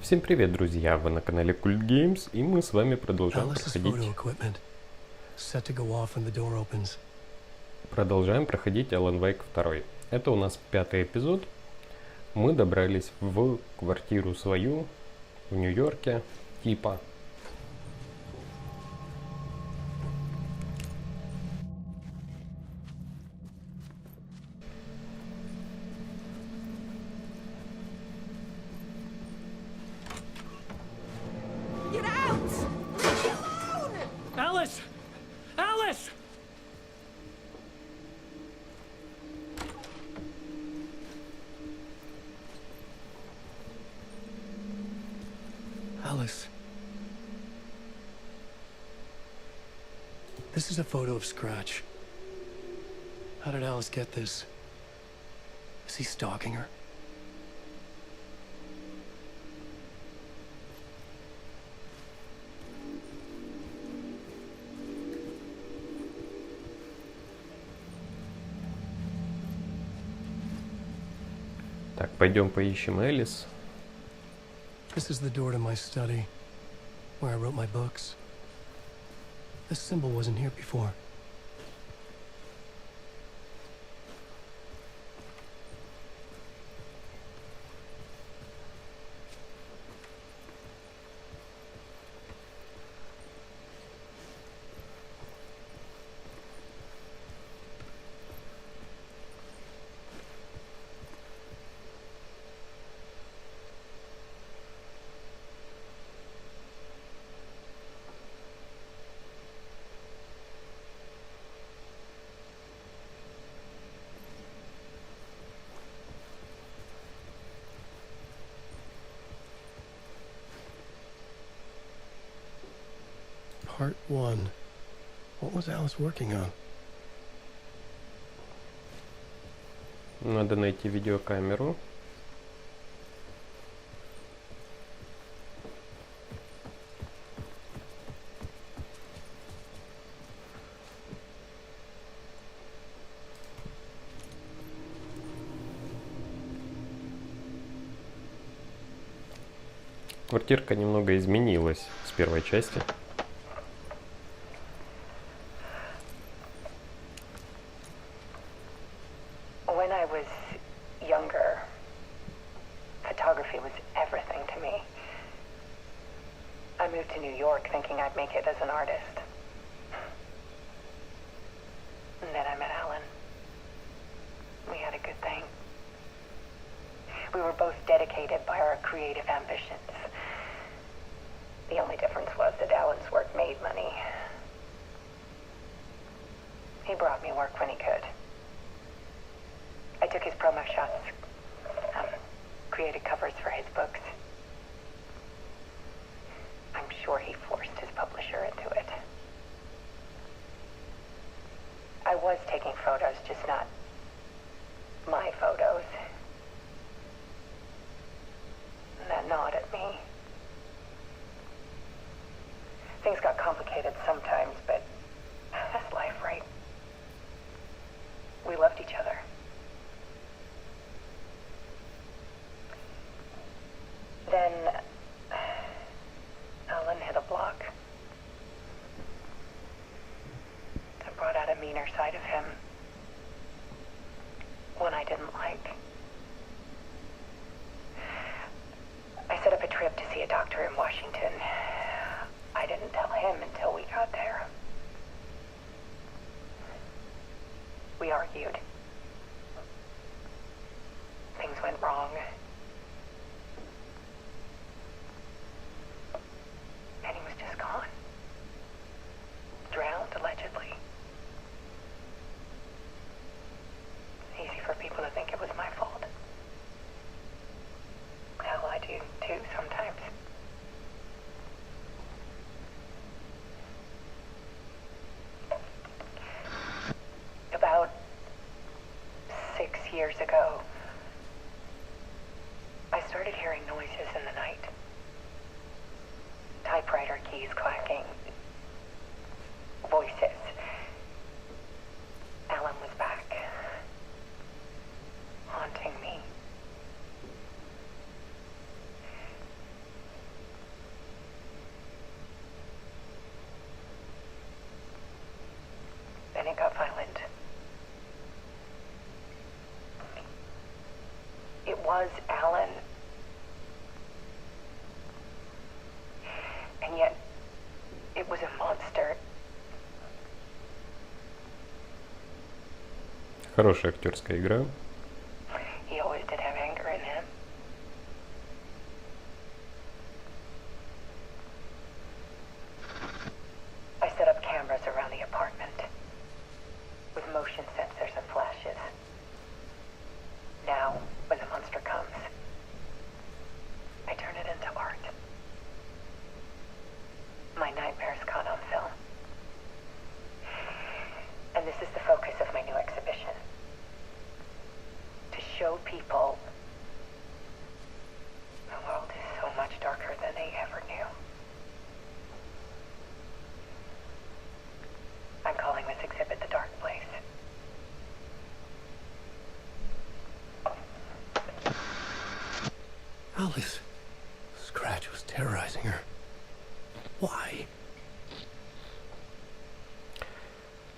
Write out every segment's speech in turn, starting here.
Всем привет, друзья! Вы на канале Cult Games, и мы с вами продолжаем проходить Alan Wake 2. Это у нас 5-й эпизод. Мы добрались в квартиру свою в Нью-Йорке, типа. This is a photo of Scratch. How did Alice get this? Is he stalking her? Так, пойдем поищем Элис. This is the door to my study, where I wrote my books. This symbol wasn't here before. Part 1. What was Alice working on? Надо найти видеокамеру. Квартирка немного изменилась с первой части. When I was younger, photography was everything to me. I moved to New York thinking I'd make it as an artist. And then I met Alan. We had a good thing. We were both dedicated by our creative ambitions. The only difference was that Alan's work made money. He brought me work when he could. I took his promo shots, created covers for his books. I'm sure he forced his publisher into it. I was taking photos, just not my photos. And that gnawed at me. Things got complicated sometimes, but that's life, right? We loved each other. Then Alan hit a block. That brought out a meaner side of him. One I didn't like. I set up a trip to see a doctor in Washington. I didn't tell him until we got there. We argued. Things went wrong. And he was just gone. Drowned, allegedly. Easy for people to think it was my fault. Hell, I do too sometimes. About 6 years ago, I started hearing noises in the night. Typewriter keys clacking. Voices. Alan was back. Haunting me. got violent. It was Alan. And yet, it was a monster. Хорошая актерская игра. He always did have anger in him. I set up cameras around the apartment with motion sensors and flashes. Now, when the monster comes, I turn it into art. My nightmares caught on film. And this is the focus of my new exhibition. To show people the world is so much darker than they ever knew. I'm calling this exhibit The Dark Place. Alice. Scratch was terrorizing her. Why?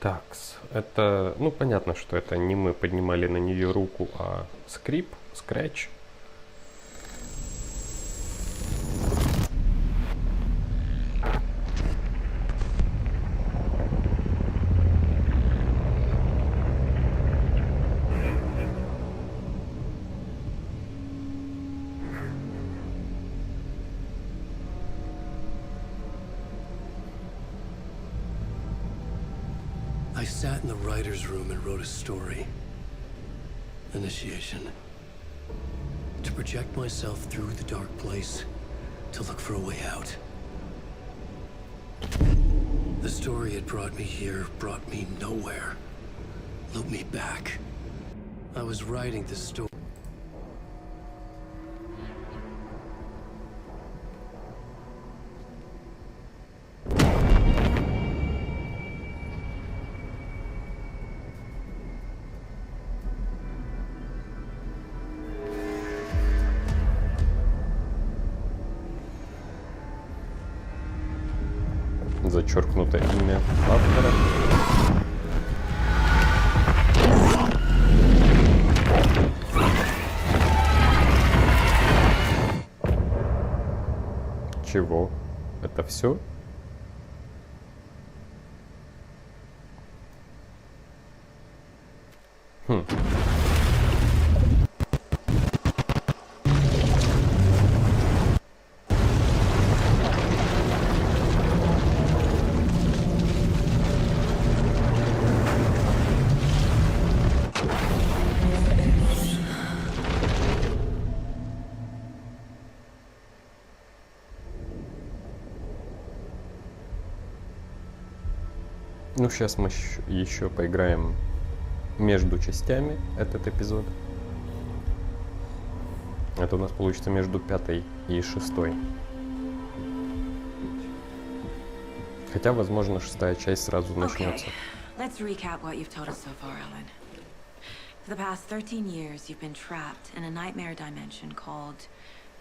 Такс. Это, ну, понятно, что это не мы поднимали на нее руку, а Scratch. I sat in the writer's room and wrote a story. Initiation. To project myself through the dark place, to look for a way out. The story had brought me here, brought me nowhere. Looped me back. I was writing the story. Зачеркнуто имя автора. Чего? Это все? Ну, сейчас мы еще поиграем между частями этот эпизод. Это у нас получится между 5 и 6. Хотя, возможно, 6-я часть сразу начнется. Let's recap what you've told us so far, Alan. For the past 13 years, you've been trapped in a nightmare dimension called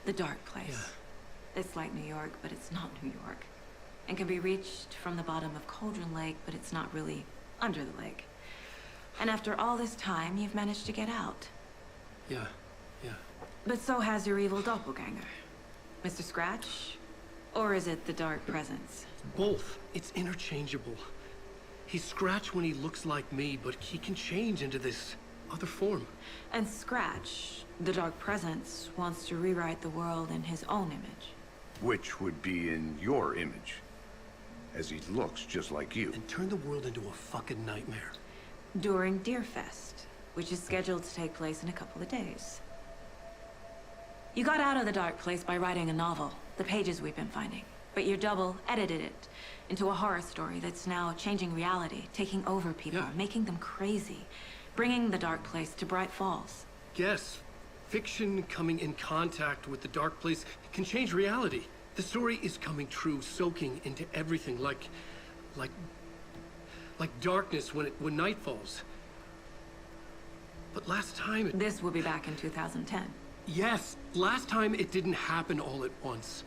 the Dark Place. Yeah. It's like New York, but it's not New York. And can be reached from the bottom of Coldrain Lake, but it's not really under the lake. And after all this time, you've managed to get out. Yeah. But so has your evil doppelganger. Mr. Scratch? Or is it the Dark Presence? Both. It's interchangeable. He's Scratch when he looks like me, but he can change into this other form. And Scratch, the Dark Presence, wants to rewrite the world in his own image. Which would be in your image, as he looks just like you. And turn the world into a fucking nightmare. During Deerfest, which is scheduled to take place in a couple of days. You got out of the Dark Place by writing a novel, the pages we've been finding. But your double edited it into a horror story that's now changing reality, taking over people, making them crazy, bringing the Dark Place to Braight Fawlls. Yes, fiction coming in contact with the Dark Place can change reality. The story is coming true, soaking into everything, like darkness when night falls. But last time This will be back in 2010. Yes, last time it didn't happen all at once.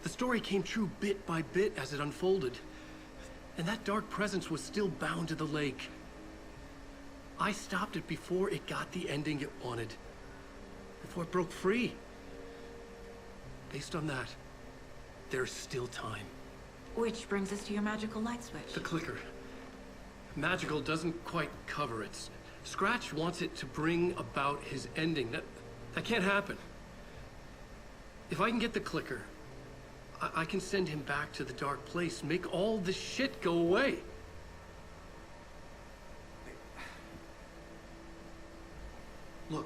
The story came true bit by bit as it unfolded. And that dark presence was still bound to the lake. I stopped it before it got the ending it wanted. Before it broke free. Based on that, there's still time. Which brings us to your magical light switch. The clicker. Magical doesn't quite cover it. Scratch wants it to bring about his ending. That can't happen. If I can get the clicker, I can send him back to the dark place, make all this shit go away. Look,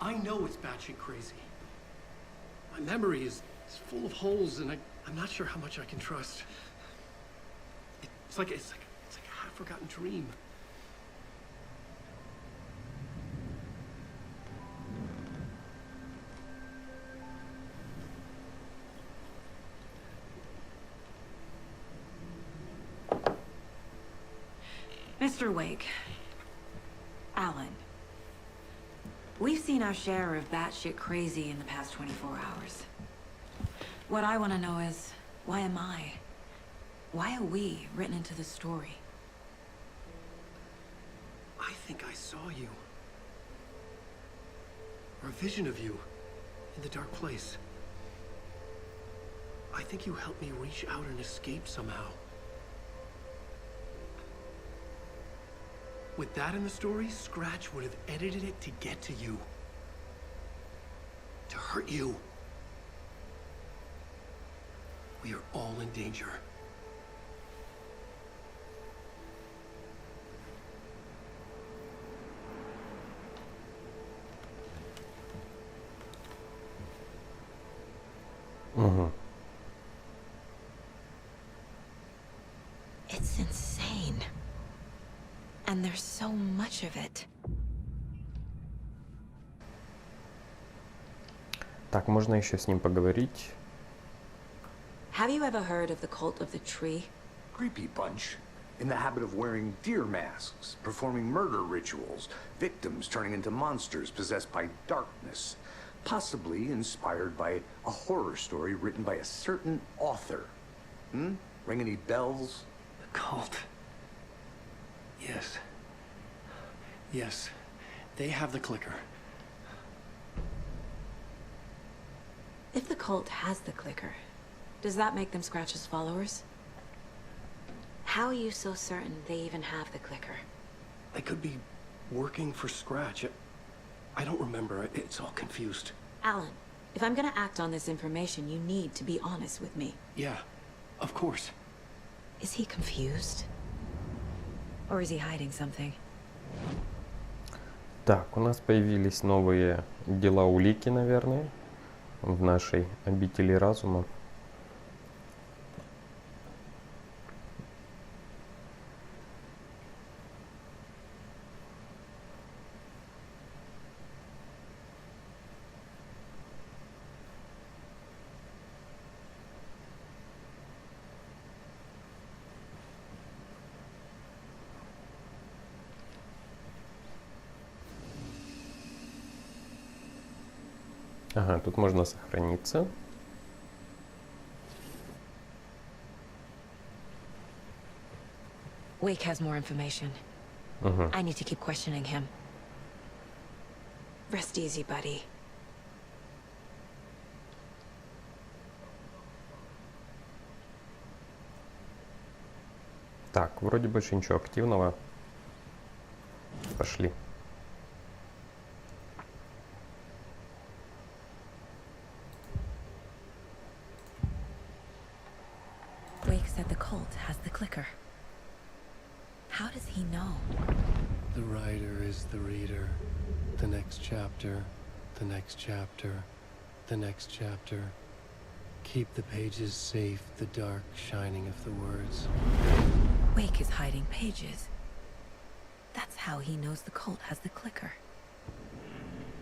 I know it's batshit crazy. My memory is full of holes, and I'm not sure how much I can trust. It's like a half-forgotten dream. Mr. Wake. Alan. We've seen our share of batshit crazy in the past 24 hours. What I want to know is, why am I? Why are we written into the story? I think I saw you. Or a vision of you. In the dark place. I think you helped me reach out and escape somehow. With that in the story, Scratch would have edited it to get to you. To hurt you. We are all in danger. It's insane. And there's so much of it. Так, можно еще с ним поговорить. Have you ever heard of the cult of the tree? Creepy bunch. In the habit of wearing deer masks, performing murder rituals, victims turning into monsters possessed by darkness. Possibly inspired by a horror story written by a certain author. Ring any bells? The cult. Yes. Yes. They have the clicker. If the cult has the clicker, does that make them Scratch's followers? How are you so certain they even have the clicker? They could be working for Scratch. I don't remember. It's all confused. Alan, if I'm gonna act on this information, you need to be honest with me. Yeah, of course. Is he confused? Or is he hiding something? Так, у нас появились новые дела улики, наверное, в нашей обители разума. Ага, тут можно сохраниться. Wake has more information. I need to keep questioning him. Rest easy, buddy. Так, вроде больше ничего активного. Пошли. Wake said the cult has the clicker. How does he know? The writer is the reader. The next chapter, the next chapter, the next chapter. Keep the pages safe, the dark shining of the words. Wake is hiding pages. That's how he knows the cult has the clicker.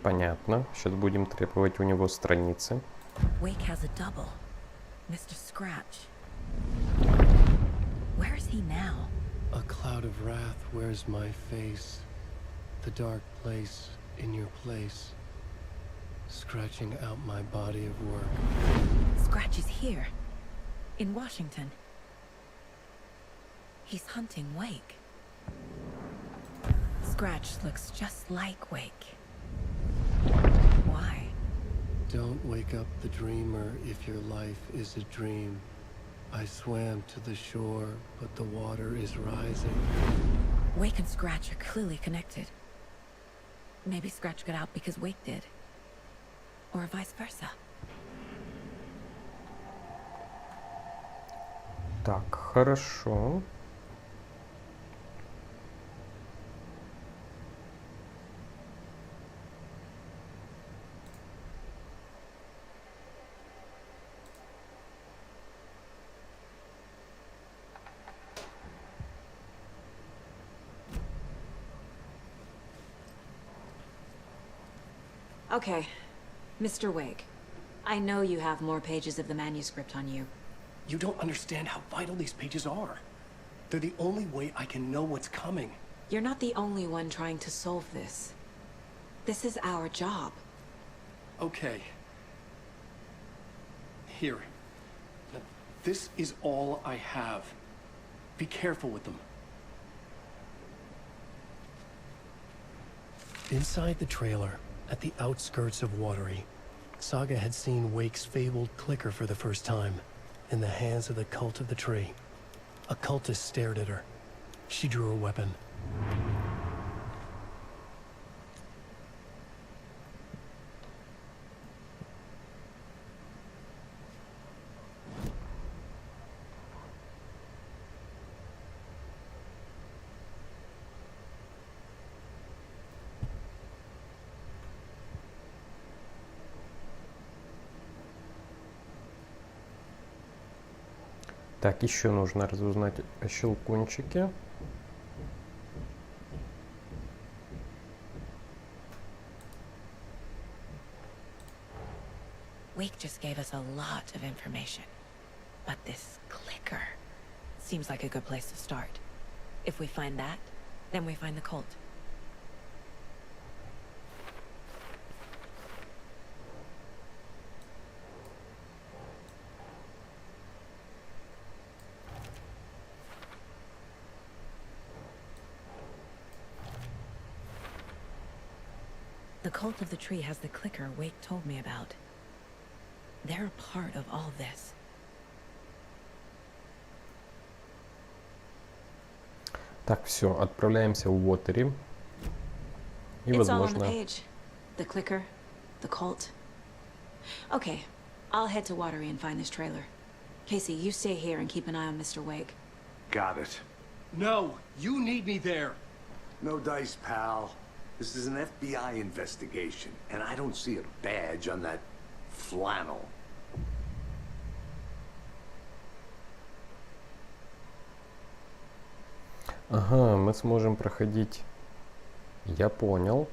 Понятно. Сейчас будем требовать у него страницы. Wake has a double. Mr. Scratch. Where is he now? A cloud of wrath wears my face. The dark place in your place. Scratching out my body of work. Scratch is here. In Washington. He's hunting Wake. Scratch looks just like Wake. Why? Don't wake up the dreamer if your life is a dream. I swam to the shore, but the water is rising. Wake and Scratch are clearly connected. Maybe Scratch got out because Wake did. Or vice versa. Так, хорошо. Okay, Mr. Wake. I know you have more pages of the manuscript on you. You don't understand how vital these pages are. They're the only way I can know what's coming. You're not the only one trying to solve this. This is our job. Okay. Here. Now, this is all I have. Be careful with them. Inside the trailer, at the outskirts of Watery, Saga had seen Wake's fabled clicker for the first time, in the hands of the Cult of the Tree. A cultist stared at her. She drew a weapon. Так, еще нужно разузнать о щелкунчике. Wake just gave us a lot of information. But this clicker seems like a good place to start. If we find that, then we find the cult. The Cult of the Tree has the clicker Wake told me about. They're a part of all this. Так, все, отправляемся в Watery. И, It's all on the возможно... page. The clicker, the cult. Okay, I'll head to Watery and find this trailer. Casey, you stay here and keep an eye on Mr. Wake. Got it. No, you need me there. No dice, pal. This is an FBI investigation, and I don't see a badge on that flannel. Ага, мы сможем проходить, я понял,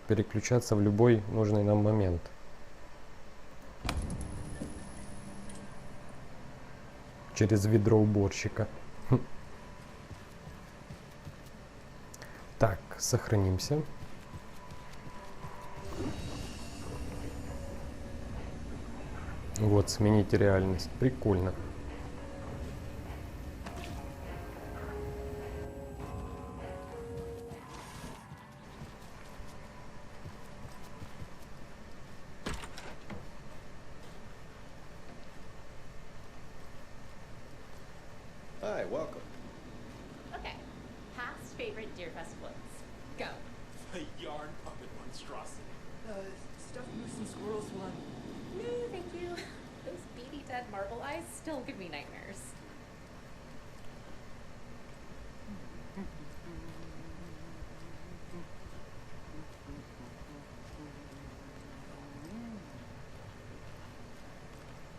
переключаться в любой нужный нам момент. Через ведро уборщика. Так, сохранимся. Вот, сменить реальность. Прикольно. Hi, welcome. Okay. Past favorite Deerfest floats. Go. The yarn puppet monstrosity. Stuffed moose and squirrels one. No, thank you. Those beady dead marble eyes still give me nightmares.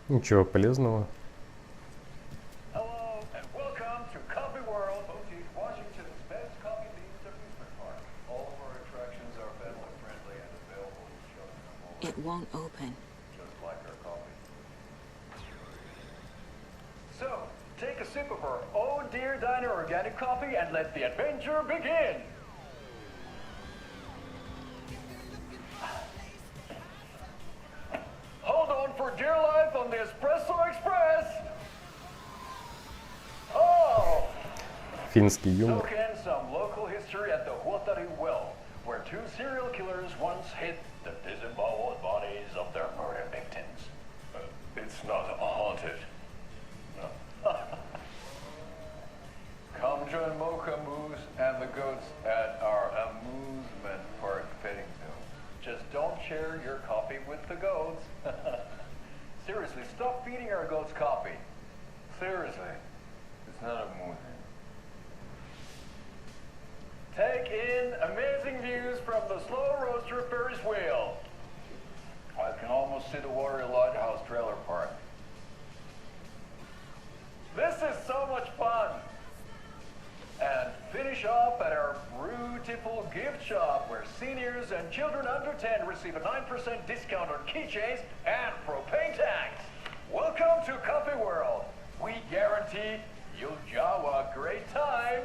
Ничего полезного. Hello and welcome to Coffee World, Boutique, Washington's best coffee-themed amusement park. All of our attractions are family-friendly and available to children of all It won't open. just like our coffee. So, take a sip of our Oh Dear Diner organic coffee and let the adventure begin. Hold on for dear life on the Espresso Express. Oh! Финский юмор. Soak in some local history at the Huatari Well, where two serial killers once hid the disemboweled bodies of their murder victims. It's not haunted. No. Come join Mocha Moose and the goats at our amusement park petting zoo. Just don't share your coffee with the goats. Seriously, stop feeding our goats coffee. Seriously, it's not amusing. Take in amazing views from the slow roaster Ferris wheel. I can almost see the Watery Lighthouse trailer park. This is so much fun. And finish off at our beautiful gift shop where seniors and children under 10 receive a 9% discount on keychains and propane tanks. Welcome to Coffee World. We guarantee you'll have a great time.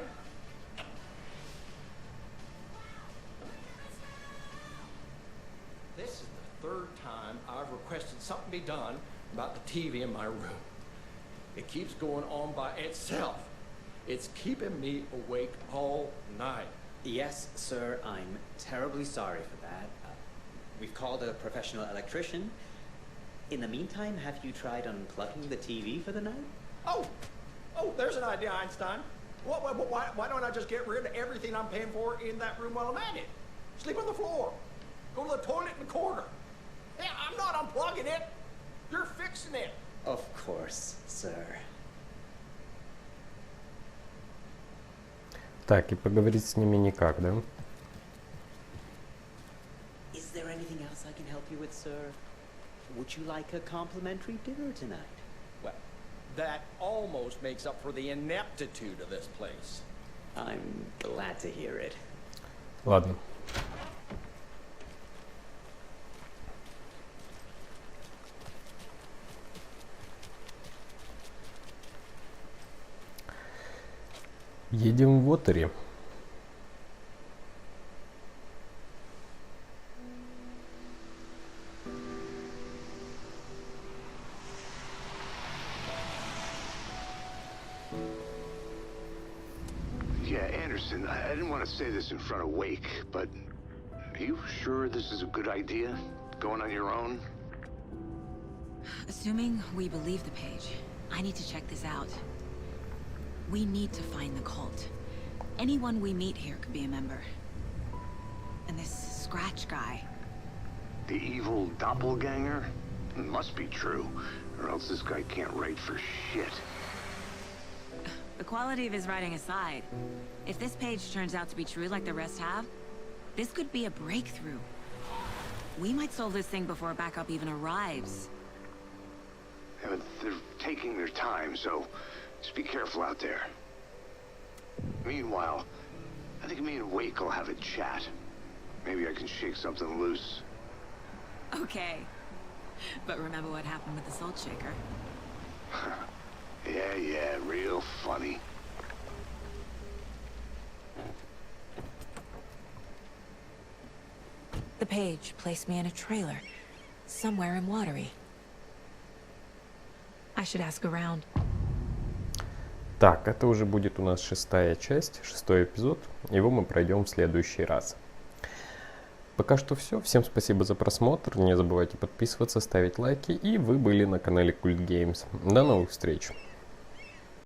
This is the third time I've requested something be done about the TV in my room. It keeps going on by itself. It's keeping me awake all night. Yes, sir, I'm terribly sorry for that. We've called a professional electrician. In the meantime, have you tried unplugging the TV for the night? Oh, there's an idea, Einstein. Why don't I just get rid of everything I'm paying for in that room while I'm at it? Sleep on the floor. Go to the toilet in the corner. Hey, I'm not unplugging it. You're fixing it. Of course, sir. Так, и поговорить с ними никак, да? Is there anything else I can help you with, sir? Would you like a complimentary dinner tonight? Well, that almost makes up for the ineptitude of this place. I'm glad to hear it. Ладно. Едем в Уотери. Yeah, Anderson, I didn't want to say this in front of Wake, but are you sure this is a good idea? Going on your own? Assuming we believe the page, I need to check this out. We need to find the cult. Anyone we meet here could be a member. And this Scratch guy. The evil doppelganger? It must be true, or else this guy can't write for shit. The quality of his writing aside, if this page turns out to be true like the rest have, this could be a breakthrough. We might solve this thing before backup even arrives. Yeah, but they're taking their time, so just be careful out there. Meanwhile, I think me and Wake will have a chat. Maybe I can shake something loose. Okay. But remember what happened with the salt shaker? Yeah, real funny. The page placed me in a trailer, somewhere in Watery. I should ask around. Так, это уже будет у нас 6-я часть, 6-й эпизод. Его мы пройдем в следующий раз. Пока что все. Всем спасибо за просмотр. Не забывайте подписываться, ставить лайки. И вы были на канале Cult Games. До новых встреч!